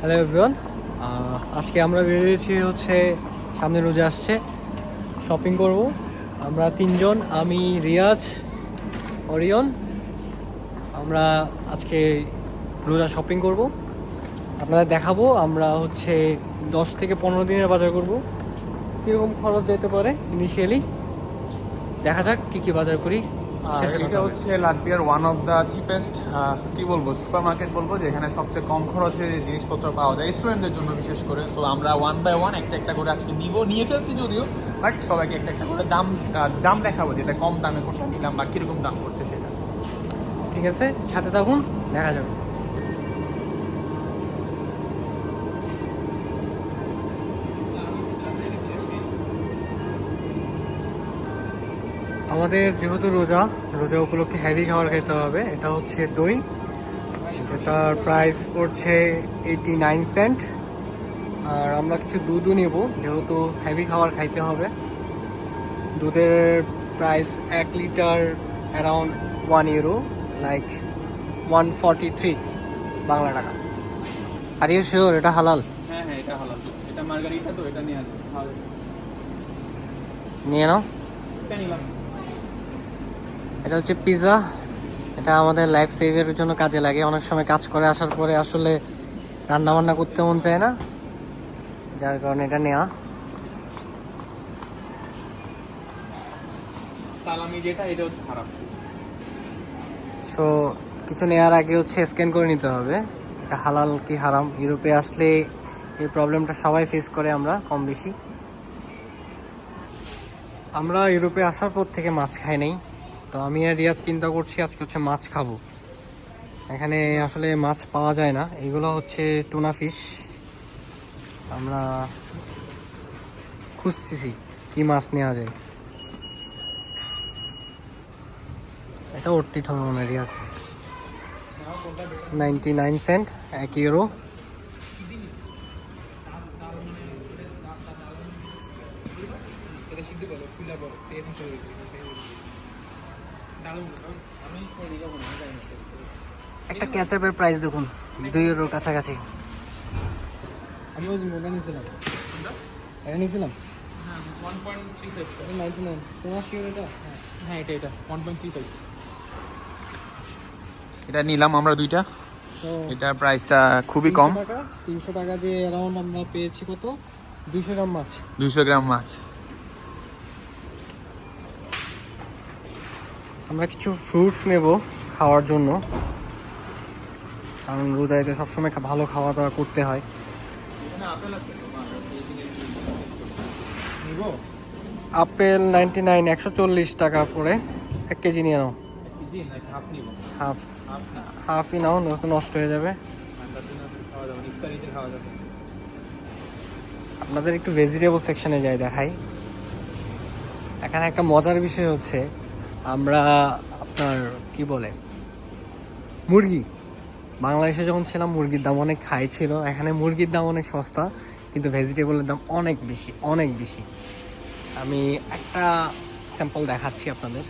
Hello everyone, আজকে আমরা বেরিয়েছি হচ্ছে সামনে রোজা আসছে, শপিং করব। আমরা তিনজন, আমি, রিয়াজ, অরিয়ন, আমরা আজকে রোজা শপিং করব। আপনাদের দেখাবো আমরা হচ্ছে 10 থেকে 15 দিনের বাজার করব। কীরকম খরচ যেতে পারে ইনিশিয়ালি দেখা যাক কী কী বাজার করি। এটা হচ্ছে লাটভিয়ার ওয়ান অফ দ্য চিপেস্ট কি বলবো সুপার মার্কেট বলবো, যেখানে সবচেয়ে কম খরচে জিনিসপত্র পাওয়া যায় স্টুডেন্টদের জন্য বিশেষ করে। সো আমরা ওয়ান বাই ওয়ান একটা করে আজকে নিয়ে ফেলছি যদিও, বাট সবাইকে একটা করে দাম দেখাবো, যেটা কম দামে কোনটা নিলাম বা কিরকম দাম পড়ছে সেটা। ঠিক আছে, সাথে থাকুন, দেখা যাবে। আমাদের যেহেতু রোজা উপলক্ষে হেভি খাবার খেতে হবে। এটা হচ্ছে দই, যেটার প্রাইস পড়ছে 89 সেন্ট। আর আমরা কিছু দুধও নেব, যেহেতু হেভি খাবার খাইতে হবে। দুধের price 1 litre around 1 euro, like 143 Bangla টাকা। আর ইউ শিওর এটা হালাল? হ্যাঁ এটা হালাল, এটা মার্গারিটা, তো এটা নিয়ে আসবে, নিয়ে নাও। এটা নিলাম। এটা হচ্ছে পিৎজা। এটা আমাদের লাইফ সেভের জন্য কাজে লাগে। অনেক সময় কাজ করে আসার পরে আসলে রান্না বান্না করতে মন চায় না, যার কারণে এটা নেওয়া। সালামি যেটা, এটা হচ্ছে খারাপ। সো কিছু নেওয়ার আগে হচ্ছে স্ক্যান করে নিতে হবে এটা হালাল কি হারাম। ইউরোপে আসলে এই প্রবলেমটা সবাই ফেস করে, আমরা কম বেশি। আমরা ইউরোপে আসার পর থেকে মাছ খাই নাই, তো আমি আর রিয়াদ চিন্তা করছি আজকে হচ্ছে মাছ খাবো। এখানে আসলে মাছ পাওয়া যায় না, এগুলো হচ্ছে টুনা ফিশ। আমরা খুঁজতেছি কি মাছ নেওয়া যায়। এটা অর্থিত হবে মনে হয় রিয়াজ। 99 Saint, 1 euro. একটা ক্যাচআপের প্রাইস দেখুন, 2 ইউরোর কাছাকাছি। আমি ওই মোটা নিয়েছিলাম, এটা নিয়েছিলাম। হ্যাঁ 1.35 99 তোমার শিওর এটা? হ্যাঁ এটা 1.35 এটা নিলাম আমরা দুইটা। তো এটার প্রাইসটা খুবই কম, 300 টাকা দিয়ে অ্যারাউন্ড আমরা পেয়েছি কত, 200 গ্রাম মাছ। 200 গ্রাম মাছ। আমরা কিছু ফ্রুটস নেব খাওয়ার জন্য, কারণ রোজাইতে সবসময় ভালো খাওয়া দাওয়া করতে হয়। আপেল 99, 140 টাকা করে 1 কেজি নিয়ে নাও। হাফই নাও, নয়তো নষ্ট হয়ে যাবে। আপনাদের একটু ভেজিটেবল সেকশনে যাই দেখাই। এখানে একটা মজার বিষয় হচ্ছে, আমরা আপনার কি বলে মুরগি, বাংলাদেশে যখন ছিলাম মুরগির দাম অনেক হাই ছিল। এখানে মুরগির দাম অনেক সস্তা, কিন্তু ভেজিটেবলের দাম অনেক বেশি, অনেক বেশি। আমি একটা স্যাম্পল দেখাচ্ছি আপনাদের।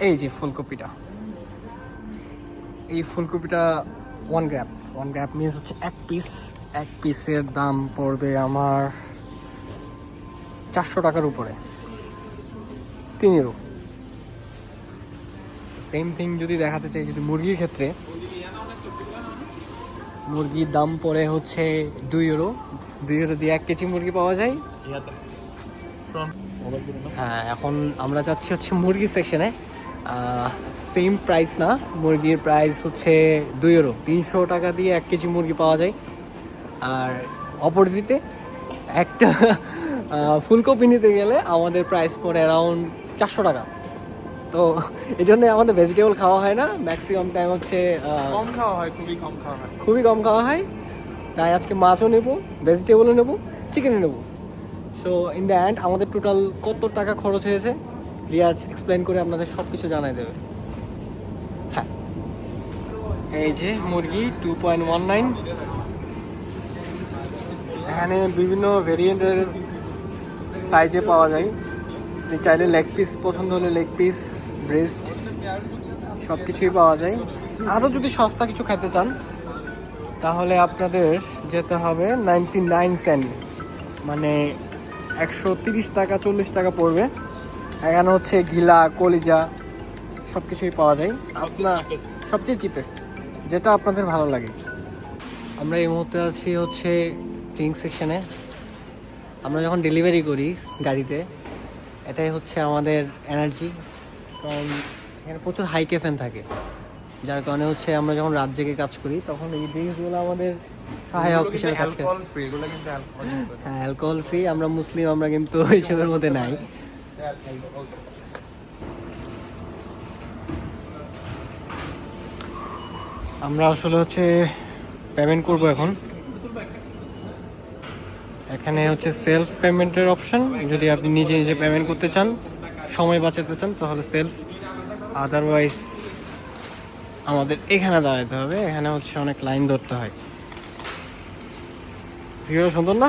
এই যে ফুলকপিটা, এই ফুলকপিটা 1 গ্রাম মিনস হচ্ছে 1 পিস। 1 পিসের দাম পড়বে আমার 400 টাকার উপরে, 3 ইউরো। সেম থিং যদি দেখাতে চাই, যদি মুরগির ক্ষেত্রে, মুরগির দাম পড়ে হচ্ছে 2 ইউরো। 2 ইউরো দিয়ে 1 কেজি মুরগি পাওয়া যায়। হ্যাঁ, এখন আমরা যাচ্ছি হচ্ছে মুরগি সেকশনে। সেম প্রাইস না, মুরগির প্রাইস হচ্ছে 2 ইউরো। 300 টাকা দিয়ে 1 কেজি মুরগি পাওয়া যায়। আর অপোজিটে একটা ফুলকপি নিতে গেলে আমাদের প্রাইস পড়ে অ্যারাউন্ড 400 টাকা। তো এই জন্য আমাদের ভেজিটেবল খাওয়া হয় না, ম্যাক্সিমাম টাইম হচ্ছে কম খাওয়া হয়, খুবই কম খাওয়া হয়। খুবই কম খাওয়া হয়। তাই আজকে মাছও নেব, ভেজিটেবলও নেব, চিকেনও নেব। সো ইন দ্য এন্ড আমাদের টোটাল কত টাকা খরচ হয়েছে রিয়াজ এক্সপ্লেন করে আপনাদের সব কিছু জানাই দেবে। হ্যাঁ, এই যে মুরগি 2.19। এখানে বিভিন্ন ভেরিয়েন্টের সাইজে পাওয়া যায়। আপনি চাইলে লেগ পিস পছন্দ হলে লেগ পিস, ব্রেস্ট সব কিছুই পাওয়া যায়। আরও যদি সস্তা কিছু খেতে চান তাহলে আপনাদের যেতে হবে 99 সেন্ট, মানে 130 টাকা 40 টাকা পড়বে। এখানে হচ্ছে ঘিলা কলিজা সব কিছুই পাওয়া যায়, আপনার সবচেয়ে চিপেস্ট যেটা আপনাদের ভালো লাগে। আমরা এই মুহূর্তে আছি হচ্ছে ড্রিঙ্ক সেকশনে। আমরা যখন ডেলিভারি করি গাড়িতে, এটাই হচ্ছে আমাদের এনার্জি, কারণ এখানে প্রচুর হাই ক্যাফেন থাকে, যার কারণে হচ্ছে আমরা যখন রাত জেগে কাজ করি তখন এই ড্রিঙ্কসগুলো আমাদের সহায়ক হিসেবে কাজ করে। অ্যালকোহল ফ্রি, এগুলো কিন্তু অ্যালকোহল হ্যাঁ, অ্যালকোহল ফ্রি। আমরা মুসলিম, আমরা কিন্তু এইসবের মধ্যে নাই। আমরা আসলে হচ্ছে পেমেন্ট করব এখন। এখানে হচ্ছে সেলফ পেমেন্টের অপশন, যদি আপনি নিজে নিজে পেমেন্ট করতে চান, সময় বাঁচাতে চান, তাহলে সেলফ। আদারওয়াইজ আমাদের এখানে দাঁড়াতে হবে। এখানে হচ্ছে অনেক লাইন ধরতে হয়। ভিডিওটা সুন্দর না?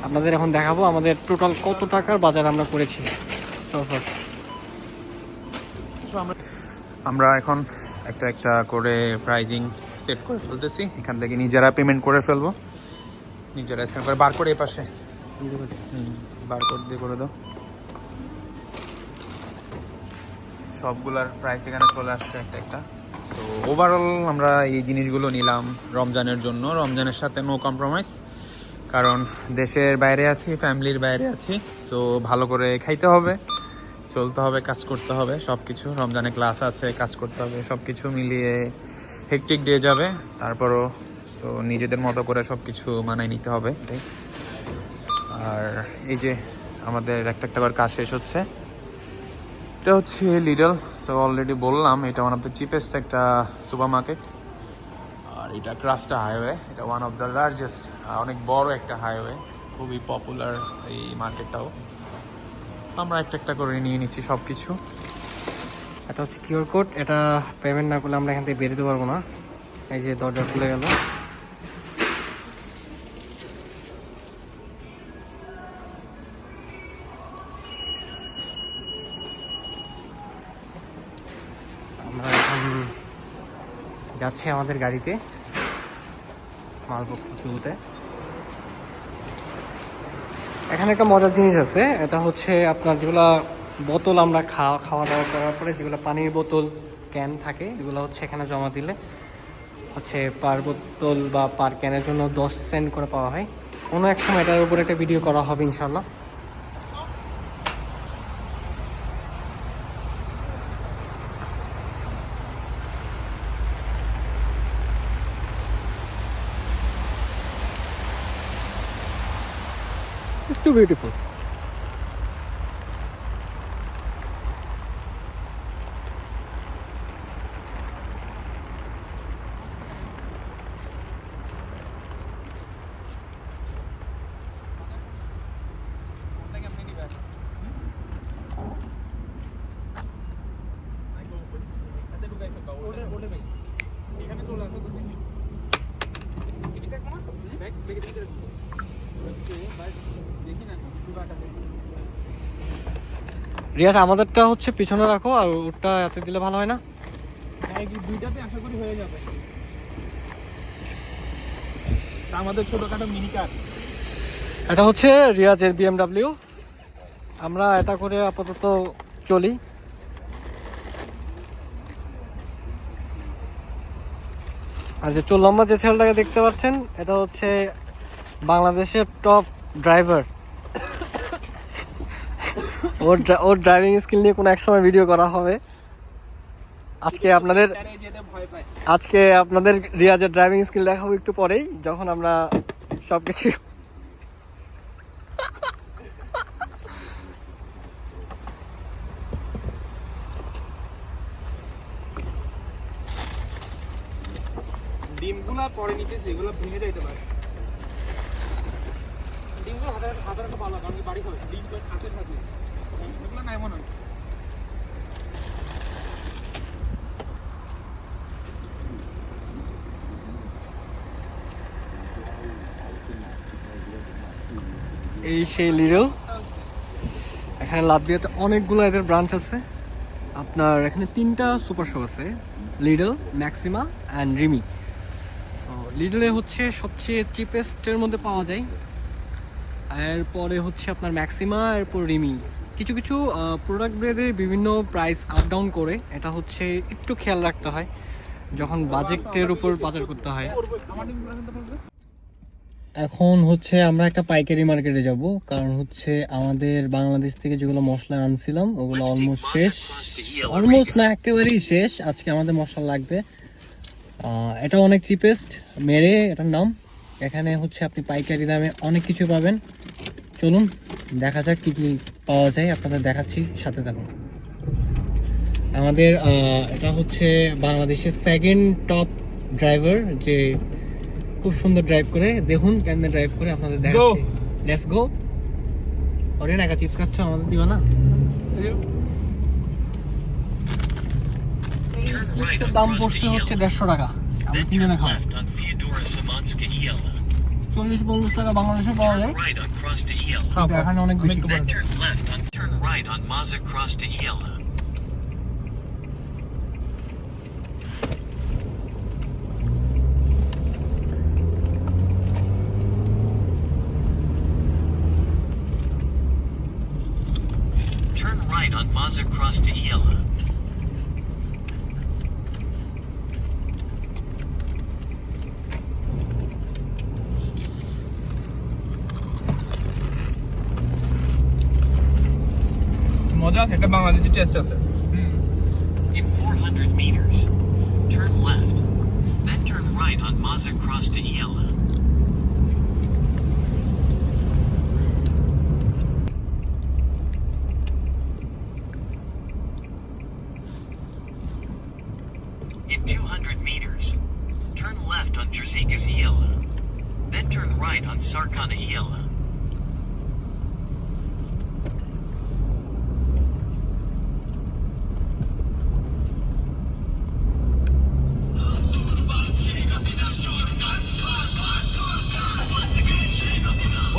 আপনাদের এখন দেখাবো আমাদের টোটাল কত টাকার বাজার আমরা করেছি। আমরা এখন একটা একটা করে প্রাইজিং সেট করে ফেলতেছি। এখান থেকে নিজেরা পেমেন্ট করে ফেলবো, নিজেরা স্ক্যান করে। বারকোড এই পাশে, বারকোড দিয়ে করে দাও। সবগুলার প্রাইস এখানে চলে আসছে একটা একটা। সো ওভারঅল আমরা এই জিনিসগুলো নিলাম রমজানের জন্য। রমজানের সাথে নো কম্প্রোমাইজ, কারণ দেশের বাইরে আছি, ফ্যামিলির বাইরে আছি। সো ভালো করে খাইতে হবে, চলতে হবে, কাজ করতে হবে, সব কিছু। রমজানে ক্লাস আছে, কাজ করতে হবে, সব কিছু মিলিয়ে হেকটিক ডে যাবে। তারপরও সো নিজেদের মতো করে সব কিছু মানায় নিতে হবে। আর এই যে আমাদের একটা একটা করে কাজ শেষ হচ্ছে। এটা হচ্ছে লিডল। সো অলরেডি বললাম এটা ওয়ান অফ দ্য চিপেস্ট একটা সুপার মার্কেট। আর এটা ক্রাস্টা হাইওয়ে, এটা ওয়ান অফ দ্য লার্জেস্ট, অনেক বড় একটা হাইওয়ে, খুবই পপুলার এই মার্কেটটাও। আমরা একটা একটা করে নিয়ে নিচ্ছি সব কিছু। এটা হচ্ছে কিউআর কোড, এটা পেমেন্ট না করলে আমরা এখান থেকে বেরোতে পারবো না। এই যে দরজা খুলে গেল। আমরা এখন যাচ্ছি আমাদের গাড়িতে মালপত্র তুলতে। এখানে একটা মজার জিনিস আছে, এটা হচ্ছে আপনার যেগুলা বোতল আমরা খাওয়া দাওয়া করার পরে যেগুলো পানির বোতল ক্যান থাকে, এগুলো হচ্ছে এখানে জমা দিলে হচ্ছে পার বোতল বা পার ক্যানের জন্য 10 সেন্ট করে পাওয়া হয়। কোনো এক সময় এটার উপর একটা ভিডিও করা হবে ইনশাল্লাহ। It's too beautiful. রিয়াজ, আমাদেরটা হচ্ছে পিছনে রাখো, আর ওটা এত দিলে ভালো হয় না? দুইটাতে আশা করি হয়ে যাবে। আমাদের ছোটখাটো মিনি কার। এটা হচ্ছে রিয়াজের BMW। আমরা এটা করে আপাতত চলি। আর যে লম্বা যে ছেলেটাকে দেখতে পাচ্ছেন, এটা হচ্ছে বাংলাদেশের টপ ড্রাইভার। ওর ড্রাইভিং স্কিল নিয়ে কোনো এক সময় ভিডিও করা হবে। আজকে আপনাদের রিয়াজের ড্রাইভিং স্কিল দেখাবো একটু পরেই, যখন আমরা সবকিছু ডিমগুলো পরে নিতেছি, এগুলো ভেঙে যাইতে পারে। ডিমগুলো হাজার ভালো, কারণ বাড়ি হবে ডিম তো কাছে থাকবে, এগুলো নাই মনে হয়। এই সেই লিডল। এখানে লাতভিয়াতে অনেকগুলো এদের ব্রাঞ্চ আছে। আপনার এখানে 3টা সুপার শপ আছে, লিডল, ম্যাক্সিমা অ্যান্ড রিমি। লিডলে হচ্ছে সবচেয়ে চিপেস্টের মধ্যে পাওয়া যায়, এরপরে হচ্ছে আপনার ম্যাক্সিমা, এরপর রিমি। কিছু কিছু প্রোডাক্ট ব্রেডে বিভিন্ন প্রাইস আপ ডাউন করে, এটা হচ্ছে একটু খেয়াল রাখতে হয় যখন বাজেটের উপর বাজার করতে হয়। এখন হচ্ছে আমরা একটা পাইকারি মার্কেটে যাব, কারণ হচ্ছে আমাদের বাংলাদেশ থেকে যেগুলো মশলা আনছিলাম ওগুলো অলমোস্ট শেষ, অলমোস্ট না একেবারেই শেষ। আজকে আমাদের মশলা লাগবে। এটা অনেক চিপেস্ট মেরে এটার নাম। এখানে হচ্ছে আপনি পাইকারি দামে অনেক কিছু পাবেন। চলুন দেখা যাক কী কী পাওয়া যায়, আপনাদের দেখাচ্ছি, সাথে থাকুন। আমাদের এটা হচ্ছে বাংলাদেশের সেকেন্ড টপ ড্রাইভার, যে খুব সুন্দর ড্রাইভ করে, দেখুন কেমনে ড্রাইভ করে আপনাদের দেখাচ্ছি। Let's go. ওরে না চিপস খাচ্ছ, আমাদের দিবা না? চিপসের দাম পড়ছে হচ্ছে 150 টাকা, আমরা কিনে খাবো। 40-50 টাকা বাংলাদেশে পাওয়া যায়, কিন্তু এখানে অনেক বেশি করে দেয়। Turn right on Mazda Cross to Iella. মজা আছে, এটা বাংলাদেশি টেস্ট আছে। In 400 meters, turn left. Then turn right on Mazda Cross to Iella. In 200 meters, turn left on Jerzikas Iella. Then turn right on Sarkana Iella.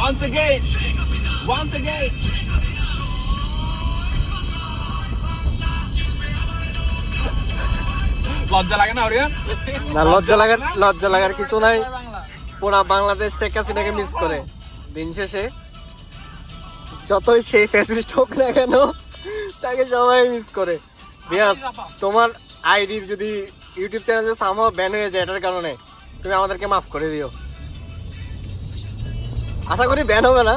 Once again. লজ্জা লাগে না ওরে? না, লজ্জা লাগার কিছু নাই। পুরা বাংলাদেশ শেখ হাসিনাকে মিস করে। দিন শেষে যতই সেই ফ্যাসিস্ট হোক না কেন, তাকে সবাই মিস করে। বিয়াস, তোমার আইডির যদি ইউটিউব চ্যানেলে সামহাও ব্যান হয়ে যায় এটার কারণে, তুমি আমাদেরকে মাফ করে দিও। আশা করি ব্যান হবে না।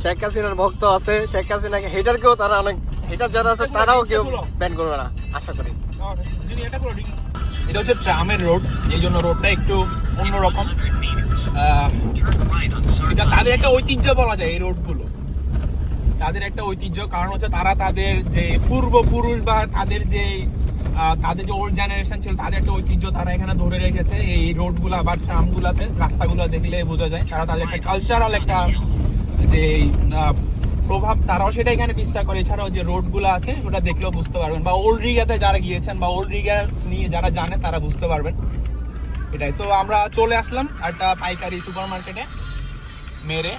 শেখ হাসিনার ভক্ত আছে, শেখ হাসিনাকে হেটারকেও তারা অনেক, হেটার যারা আছে তারাও কেউ ব্যান করবে না আশা করি। এটা হচ্ছে ট্রামের রোড, এই জন্য রোডটা একটু অন্যরকম। 100 meters, turn right on এটা Sarkana. তাদের একটা ঐতিহ্য বলা যায়, এই রোডগুলো তাদের একটা ঐতিহ্য। কারণ হচ্ছে তারা তাদের যে পূর্বপুরুষ বা তাদের যে ওল্ড জেনারেশন ছিল, তাদের একটা ঐতিহ্য তারা এখানে ধরে রেখেছে। এই রোডগুলা বা ট্রামগুলাতে, রাস্তাগুলো দেখলে বোঝা যায় তারা তাদের একটা কালচারাল একটা যে প্রভাব তারাও সেটা এখানে বিস্তার করে। এছাড়াও যে রোডগুলো আছে ওটা দেখলেও বুঝতে পারবেন, বা ওল্ড রিগাতে যারা গিয়েছেন বা ওল্ড রিগা নিয়ে যারা জানে তারা বুঝতে পারবেন এটাই। সো আমরা চলে আসলাম একটা পাইকারি সুপার মার্কেটে মেরে।